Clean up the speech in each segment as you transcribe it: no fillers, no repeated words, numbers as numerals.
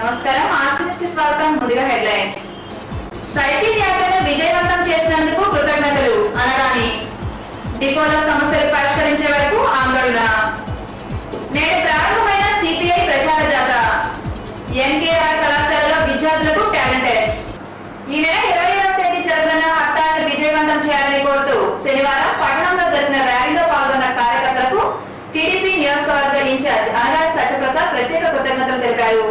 నమస్కారం ఆర్సీఎస్ కి స్వాగతం. ముందుగా హెడ్లైన్స్. సైకిల్ యాత్రను విజయవంతం చేసినందుకు కృతజ్ఞతలు అనగానే డిపోల సమస్యలు పరిష్కరించే వరకు ఆందోళన. నేడు ప్రారంభమైన సిపిఐ ప్రచార జాథ. ఎన్కేఆర్ కళాశాలలో విద్యార్థులకు టాలెంట్ టెస్ట్. ఈ నెల 27వ తేదీ జరగనున్న హర్తాల్ని విజయవంతం చేయాలని కోరుతూ శనివారం పట్టణంలో జరిగిన ర్యాలీలో పాల్గొన్న కార్యకర్తలకు టీడీపీ నియోజకవర్గ ఇన్ఛార్జ్ అనగాని సత్యప్రసాద్ ప్రత్యేక కృతజ్ఞతలు తెలిపారు.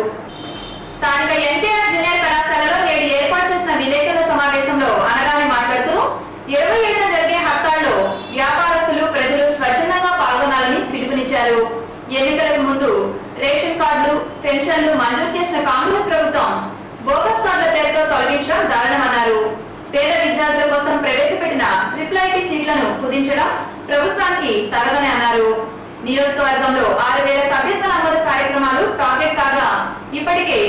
స్థానిక ఎన్టీఆర్ జూనియర్ కళాశాలలో నేడు ఏర్పాటు చేసిన విలేకరుల సమావేశంలో అనగాని మాట్లాడుతూ 27న జరిగే హర్తాల్లో వ్యాపారస్తులు ప్రజలు స్వచ్ఛందంగా పాల్గొనాలని పిలుపునిచ్చారు. ఎన్నికలకు ముందు రేషన్ కార్డులు, పెన్షన్లు మంజూరు చేసిన కాంగ్రెస్ ప్రభుత్వం బోగస్ కార్డుల పేరుతో తొలగించడం దారుణమన్నారు. పేద విద్యార్థుల కోసం ప్రవేశపెట్టిన IIIT సీట్లను కుదించడం ప్రభుత్వానికి తగదని అన్నారు. నియోజకవర్గంలో 6,000 సభ్యత్వ నమోదు కార్యక్రమాలు టార్గెట్ కాగా ఇప్పటికే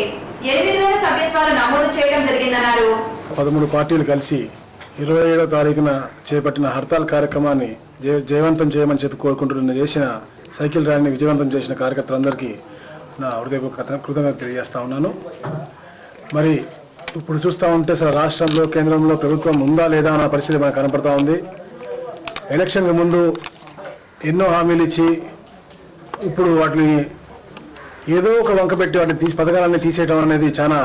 8,000 సభ్యత్వాలు నమోదు చేయడం జరిగిందన్నారు. 13 పార్టీలు కలిసి 27వ తారీఖున చేపట్టిన హర్తాల్ కార్యక్రమాన్ని జయవంతం చేయమని చెప్పి కోరుకుంటున్న చేసిన సైకిల్ ర్యాలీని విజయవంతం చేసిన కార్యకర్తలందరికీ నా హృదయపూర్వక కృతజ్ఞతలు తెలియజేస్తా ఉన్నాను. మరి ఇప్పుడు చూస్తూ ఉంటే అసలు రాష్ట్రంలో కేంద్రంలో ప్రభుత్వం ఉందా లేదా అన్న పరిస్థితి మనకు కనపడతా ఉంది. ఎలక్షన్కి ముందు ఎన్నో హామీలు ఇచ్చి ఇప్పుడు వాటిని ఏదో ఒక వంక పెట్టి వాటిని పథకాలన్నీ తీసేయడం అనేది చాలా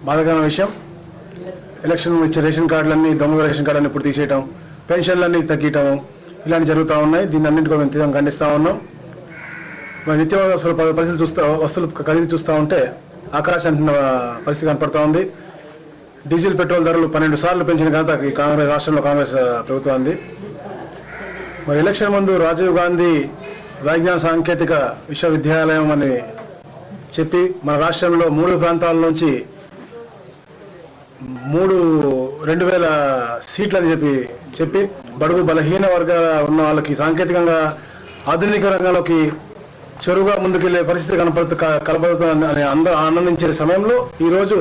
బాధాకరమైన విషయం. ఎలక్షన్ ఇచ్చే రేషన్ కార్డులన్నీ దొంగ రేషన్ కార్డులన్నీ ఇప్పుడు తీసేయటం, పెన్షన్లన్నీ తగ్గించడం ఇలాంటివి జరుగుతూ ఉన్నాయి. దీన్ని అన్నింటికీ మేము తీవ్రంగా ఖండిస్తూ ఉన్నాం. మరి నిత్యావసర పరిస్థితులు వస్తువులు ఖరీదు చూస్తూ ఉంటే ఆకాశానికి పరిస్థితి కనపడతా ఉంది. డీజిల్ పెట్రోల్ ధరలు 12 సార్లు పెంచిన ఘనత ఈ రాష్ట్రంలో కాంగ్రెస్ ప్రభుత్వం ఉంది. మరి ఎలక్షన్ ముందు రాజీవ్ గాంధీ విజ్ఞాన సాంకేతిక విశ్వవిద్యాలయం అని చెప్పి మన రాష్ట్రంలో 3 ప్రాంతాల నుంచి 2,000 సీట్లని చెప్పి బడుగు బలహీన వర్గాల ఉన్న వాళ్ళకి సాంకేతికంగా ఆధునిక రంగంలోకి చెరువుగా ముందుకెళ్లే పరిస్థితి కనపడుతుందని అందరూ ఆనందించే సమయంలో ఈరోజు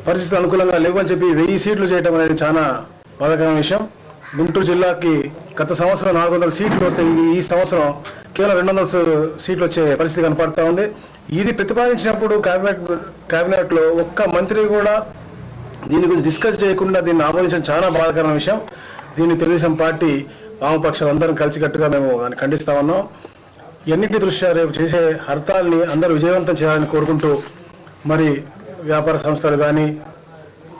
పరిస్థితులు అనుకూలంగా లేవని చెప్పి 1000 సీట్లు చేయడం అనేది చాలా బాధాకరమైన విషయం. గుంటూరు జిల్లాకి గత సంవత్సరం 400 సీట్లు వస్తే ఈ సంవత్సరం కేవలం 200 సీట్లు వచ్చే పరిస్థితి కనపడతా ఉంది. ఇది ప్రతిపాదించినప్పుడు కేబినెట్లో ఒక్క మంత్రి కూడా దీని గురించి డిస్కస్ చేయకుండా దీన్ని ఆమోదించడం చాలా బాధాకరమైన విషయం. దీన్ని తెలుగుదేశం పార్టీ వామపక్షాలు అందరం కలిసికట్టుగా మేము దాన్ని ఖండిస్తా ఉన్నాం. ఎన్నింటి దృష్ట్యా రేపు చేసే హర్తాల్ని అందరూ విజయవంతం చేయాలని కోరుకుంటూ మరి వ్యాపార సంస్థలు కానీ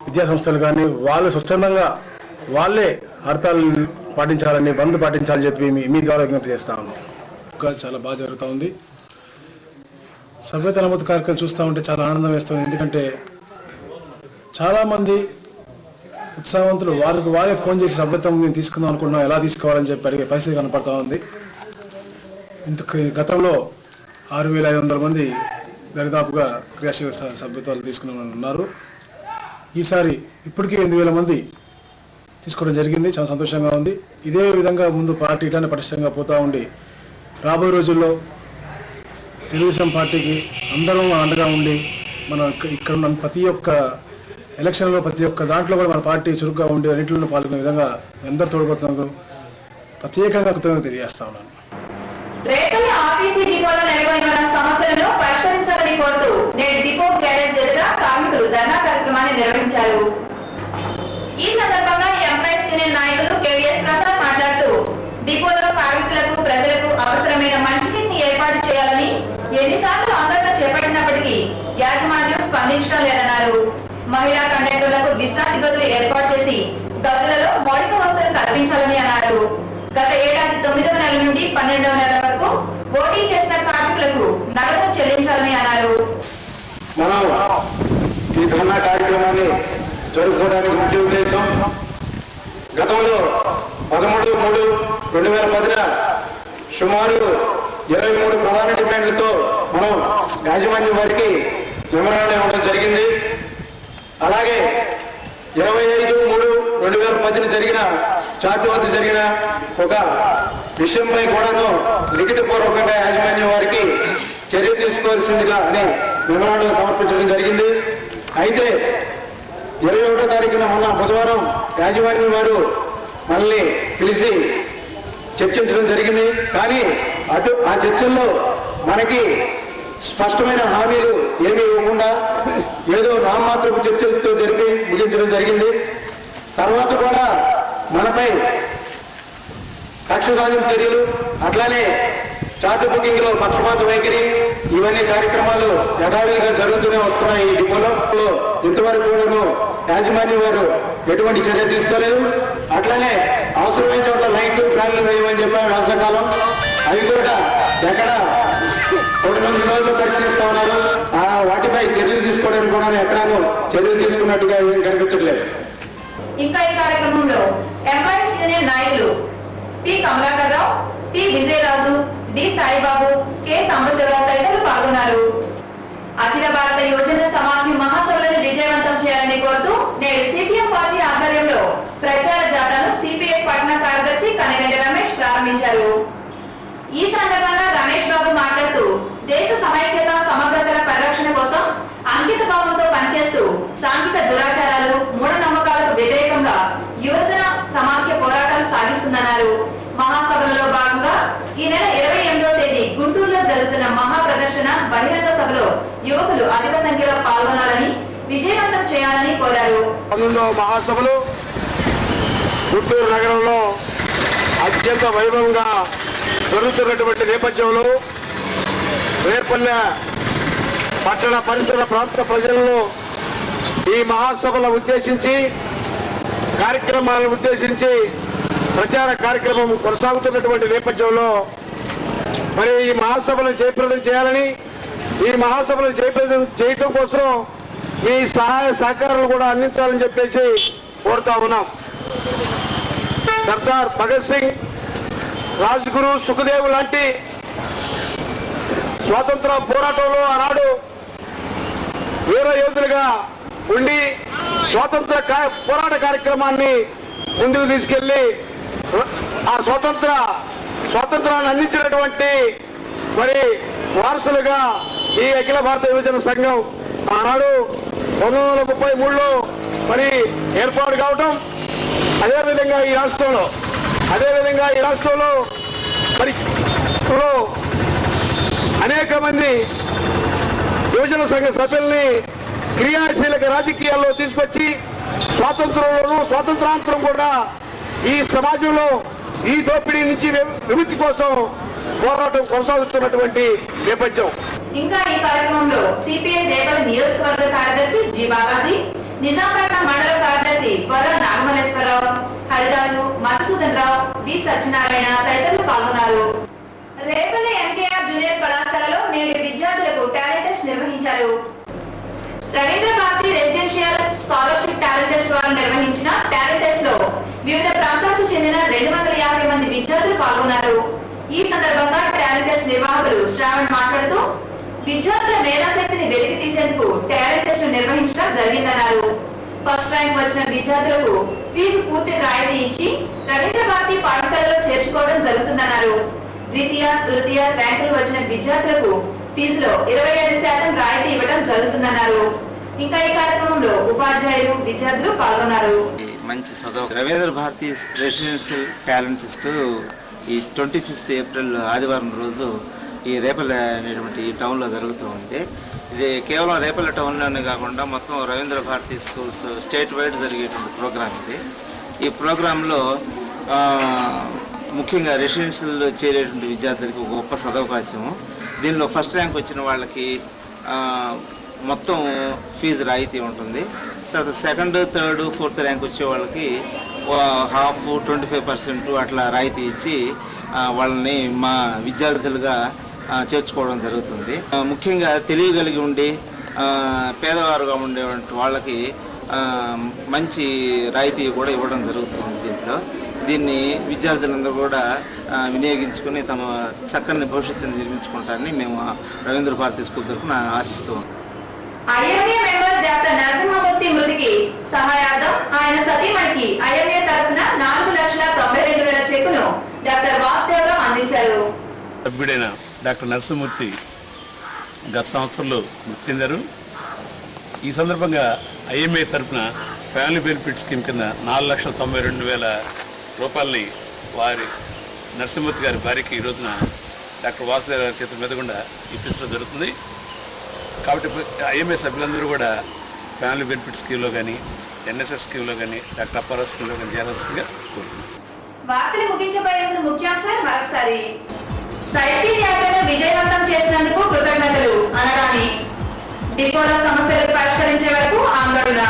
విద్యా సంస్థలు కానీ వాళ్ళు స్వచ్ఛందంగా వాళ్ళే హర్తాల్ పాటించాలని, బంద్ పాటించాలని చెప్పి మీ ద్వారా విజ్ఞప్తి చేస్తా ఉన్నాం. చాలా బాగా జరుగుతూ ఉంది. సభ్యత నమోదు కార్యక్రమం చూస్తూ ఉంటే చాలా ఆనందం వేస్తుంది. ఎందుకంటే చాలామంది ఉత్సాహవంతులు వారే ఫోన్ చేసి సభ్యత్వం మేము తీసుకుందాం అనుకుంటున్నాం, ఎలా తీసుకోవాలని చెప్పి అడిగే పరిస్థితి కనపడతా ఉంది. గతంలో 6,500 మంది దరిదాపుగా క్రియాశీల సభ్యత్వాలు తీసుకున్న ఉన్నారు. ఈసారి ఇప్పటికీ 8,000 మంది తీసుకోవడం జరిగింది. చాలా సంతోషంగా ఉంది. ఇదే విధంగా ముందు పార్టీ ఇట్లానే పటిష్టంగా పోతూ ఉండి రాబోయే రోజుల్లో తెలుగుదేశం పార్టీకి అందరం అండగా ఉండి మన ఇక్కడ ఉన్న ప్రతి ఒక్క ఎలక్షన్లో ప్రతి ఒక్క దాంట్లో కూడా మన పార్టీ చురుగ్గా ఉండి అన్నింటిలో పాల్గొనే విధంగా అందరూ తోడ్పడుతున్నందుకు ప్రత్యేకంగా కృతజ్ఞతలు తెలియజేస్తా ఉన్నాను. రేపటి ఆర్టీసీ డిపోలో నెలకొన్న సమస్యలను పరిష్కరించాలని కోరుతూ నేడు డిపో గ్యారేజ్ ఎదుట కార్మికులు ధర్నా కార్యక్రమాన్ని నిర్వహించారు. ఈ సందర్భంగా ఎంప్లాయీస్ యూనియన్ నాయకులు కేవీఎస్ ప్రసాద్ మాట్లాడుతూ డిపోలో కార్మికులకు ప్రజలకు అవసరమైన మంచినీటిని ఏర్పాటు చేయాలని ఎన్నిసార్లు ఆందోళన చేపట్టినప్పటికీ యాజమాన్యం స్పందించడం లేదన్నారు. మహిళా కండక్టర్లకు విశ్రాంతి గదులు ఏర్పాటు చేసి గదులలో మౌలిక వసతులు కల్పించాలని అన్నారు. గత ఏడాది 9వ నెల నుండి 12వ నెల వరకు ఓటీ చేసిన కార్మికులకు నగదు చెల్లించాలని అన్నారు. మనం ఈ ధర్నా కార్యక్రమాన్ని జరుపుకోవడానికి ముఖ్య ఉద్దేశం గతంలో 13/3/2010 సుమారు 23 ప్రధాన డిమాండ్లతో మనం యాజమాన్యం వారికి మెమరాండం ఇవ్వడం జరిగింది. అలాగే 25/3/2010 జరిగిన చార్టు వద్ద జరిగిన ఒక విషయంపై కూడాను లిఖితపూర్వకంగా యాజమాన్యం వారికి చర్య తీసుకోవాల్సిందిగా అని మెమరాండం సమర్పించడం జరిగింది. అయితే 21వ తారీఖున మొన్న బుధవారం యాజమాన్యం వారు మనల్ని పిలిచి చర్చించడం జరిగింది. కానీ ఆ చర్చల్లో మనకి స్పష్టమైన హామీలు ఏమీ ఇవ్వకుండా ఏదో నామమాత్రపు చర్చలతో జరిపి ముగించడం జరిగింది. తర్వాత కూడా మనపై కక్ష సాధింపు చర్యలు, అట్లానే చార్ట్ బుకింగ్ లో పక్షపాత వైఖరి, ఇవన్నీ కార్యక్రమాలు యథావిధిగా జరుగుతూనే వస్తున్నాయి. ఈ డిపోలో ఇంతవరకు కూడాను యాజమాన్యం వారు ఎటువంటి చర్య తీసుకోలేదు. అట్లానే అవసరమైన చోట్ల లైట్లు ఫ్యాన్లు వేయమని చెప్పారు వేసవకాలం, అవి కూడా ఎక్కడ 9 రోజులు పరిశీలిస్తా ఉన్నారు. వాటిపై చర్యలు తీసుకోవడానికి కూడా ఎక్కడాను చర్యలు తీసుకున్నట్టుగా ఏం కనిపించట్లేదు. ఇంకా ఈ కార్యక్రమంలో ఎంఐఎస్ యూనియన్ నాయకులు P Kamalakar Rao, P Vijayaraju, D Saibabu, K Sambasivarao తదితరులు పాల్గొన్నారు. అఖిల భారత యువజన సమాఖ్య మహాసభలను విజయవంతం చేయాలని కోరుతూ నేడు సిపిఎం పార్టీ ఆధ్వర్యంలో ప్రచార జాథాను సిపిఐ పట్టణ కార్యదర్శి కనగంటి రమేష్ ప్రారంభించారు. ఈ సందర్భంగా రమేష్ బాబు మాట్లాడుతూ దేశ సమైక్యత సమగ్రతల పరిరక్షణ కోసం అంకిత భావంతో పనిచేస్తూ సాంఘిక దురాచారాలు, మూఢనమ్మకాలకు వ్యతిరేకంగా యువజన సమాఖ్య పోరాటాలు సాగిస్తుందన్నారు. మహాసభలలో భాగంగా ఈ నెల 28వ తేదీ గుంటూరులో జరుగుతున్న మహా ప్రదర్శన బహిరంగ సభలో యువకులు అధిక సంఖ్యలో పాల్గొనాలని, విజయవంతం చేయాలని కోరారు. 19వ మహాసభలు గుంటూరు నగరంలో అత్యంత వైభవంగా జరుగుతున్నటువంటి నేపథ్యంలో రేపల్లె పట్టణ పరిసర ప్రాంత ప్రజలను ఈ మహాసభలను ఉద్దేశించి కార్యక్రమాలను ఉద్దేశించి ప్రచార కార్యక్రమం కొనసాగుతున్నటువంటి నేపథ్యంలో మరి ఈ మహాసభలను జయప్రదం చేయాలని, ఈ మహాసభలను జయప్రదం చేయటం కోసం మీ సహాయ సహకారాలు కూడా అందించాలని చెప్పేసి కోరుతా ఉన్నాం. సర్దార్ భగత్ సింగ్, రాజ్గురు, సుఖదేవ్ లాంటి స్వాతంత్ర పోరాటంలో ఆనాడు వీర యోధులుగా ఉండి స్వాతంత్ర పోరాట కార్యక్రమాన్ని ముందుకు తీసుకెళ్లి ఆ స్వాతంత్రాన్ని అందించినటువంటి మరి వారసులుగా ఈ అఖిల భారత యువజన సంఘం ఆనాడు 1933లో మరి ఏర్పాటు కావటం, అదేవిధంగా ఈ రాష్ట్రంలో మరి అనేక మంది యువజన సంఘ సభ్యుల్ని క్రియాశీలక రాజకీయాల్లో తీసుకొచ్చి స్వాతంత్రంలోనూ స్వాతంత్రాంతరం కూడా ఈ సమాజంలో ఈ దోపిడీ నుంచి విముక్తి కోసం పోరాటం కొనసాగుతున్నటువంటి నేపథ్యం. ఇంకా ఈ కార్యక్రమంలో సిపిఐ రేపల్లి నియోజకవర్గ కార్యదర్శి జి బాలాజీ, నిజాంపేట మండల కార్యదర్శి బొర్ర నాగమల్లేశ్వరరావు, హరిదాసు, మధుసూదన్ రావు, బి సత్యనారాయణ తదితరులు పాల్గొన్నారు. రేపల్లి ఎన్టీఆర్ జూనియర్ కళాశాలలో నేడు విద్యార్థులకు టాలెంట్ టెస్ట్ నిర్వహించారు. Ravindra Bharati residential scholarship talent test వారు నిర్వహించిన టాలెంట్ టెస్ట్ లో వివిధ ప్రాంతాలకు చెందిన 250 మంది విద్యార్థులు పాల్గొన్నారు. ఈ సందర్భంగా టాలెంట్ టెస్ట్ నిర్వాహకులు శ్రావణ్ మాట్లాడుతూ విద్యార్థుల మేధాశక్తిని వెలికి తీసేందుకు టాలెంట్ టెస్ట్ నిర్వహించడం జరిగిందన్నారు. ఫస్ట్ ర్యాంక్ వచ్చిన విద్యార్థులకు ఫీజు పూర్తి రాయితీ ఇచ్చి రవీంద్ర భారతి పాఠశాలలో చేర్చుకోవడం జరుగుతుందన్నారు. ద్వితీయ, తృతీయ ర్యాంకులు వచ్చిన విద్యార్థులకు ఫీజులో 25% రాయితీ ఇవ్వడం జరుగుతుందన్నారు. ఇంకా ఈ కార్యక్రమంలో ఉపాధ్యాయులు, విద్యార్థులు పాల్గొన్నారు. మంచి చదువు Ravindra Bharati residential talent test ఈ 25th ఏప్రిల్ ఆదివారం రోజు ఈ రేపల్లె అనేటువంటి ఈ టౌన్లో జరుగుతూ ఉంది. ఇది కేవలం రేపల్లె టౌన్లోనే కాకుండా మొత్తం Ravindra Bharati schools state wide జరిగేటువంటి ప్రోగ్రాం ఇది. ఈ ప్రోగ్రాంలో ముఖ్యంగా రెసిడెన్షియల్లో చేరేటువంటి విద్యార్థులకి ఒక గొప్ప సదవకాశం. దీనిలో ఫస్ట్ ర్యాంక్ వచ్చిన వాళ్ళకి మొత్తం ఫీజు రాయితీ ఉంటుంది. తర్వాత సెకండ్, థర్డ్, ఫోర్త్ ర్యాంక్ వచ్చే వాళ్ళకి హాఫ్ 25% అట్లా రాయితీ ఇచ్చి వాళ్ళని మా విద్యార్థులుగా చేర్చుకోవడం జరుగుతుంది. ముఖ్యంగా తెలియగలిగి ఉండి పేదవారుగా ఉండేటువంటి వాళ్ళకి మంచి రాయితీ కూడా ఇవ్వడం జరుగుతుంది. దీన్ని విద్యార్థులందరూ కూడా వినియోగించుకుని తమ చక్కని భవిష్యత్తుని నిర్మించుకుంటారని మేము రవీంద్ర భారతి స్కూల్ తరఫున ఆశిస్తాం. ఐఎంఏ మెంబర్ డాక్టర్ నరసింహమూర్తి మృతికి సహాయార్థం ఆయన సతీమణికి ఐఎంఏ తరఫున 4,92,000 చెక్కును డాక్టర్ వాసుదేవరావు అందించారు. సభ్యుడైన డాక్టర్ నరసింహమూర్తి గత సంవత్సరంలో మృతి చెందారు. ఈ సందర్భంగా ఐఎంఏ తరఫున ఫ్యామిలీ బెనిఫిట్ స్కీమ్ కింద 4,92,000 రూపాయలని వారి నరసింహమూర్తి గారి భార్యకి ఈ రోజున డాక్టర్ వాసుదేవ్ గారి చేతుల మీద కూడా ఇప్పించడం జరుగుతుంది. కాబట్టి ఐఎంఏ సభ్యులందరూ కూడా ఫ్యామిలీ బెనిఫిట్ స్కీమ్లో కానీ ఎన్ఎస్ఎస్ స్కీమ్లో కానీ డాక్టర్ అప్పారావు స్కీమ్లో కానీ చేయాల్సిందిగా కోరుతున్నాను. వార్తలు ముగించబోయే ముందు ముఖ్యాంశాలు మరొకసారి. సైకిల్ యాత్రను విజయవంతం చేసినందుకు కృతజ్ఞతలు అనగానే డిపోల సమస్యలు పరిష్కరించే వరకు ఆందోళన.